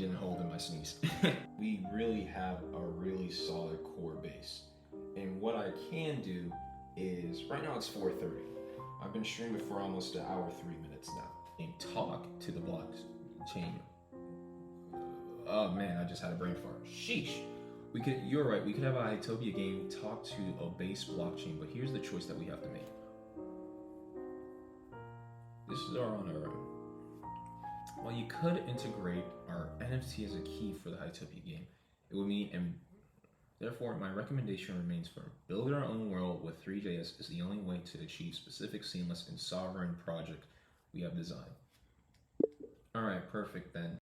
didn't hold in my sneeze. We really have a really solid core base. And what I can do is, right now it's 4:30. I've been streaming for almost an hour, 3 minutes now. And talk to the blockchain. Oh man, I just had a brain fart. Sheesh. You're right, we could have a Hytopia game talk to a base blockchain, but here's the choice that we have to make. This is on our own. While you could integrate our NFT as a key for the Hytopia game, it would mean, and therefore my recommendation remains firm. Build our own world with 3JS is the only way to achieve specific, seamless, and sovereign project we have designed. Alright, perfect then.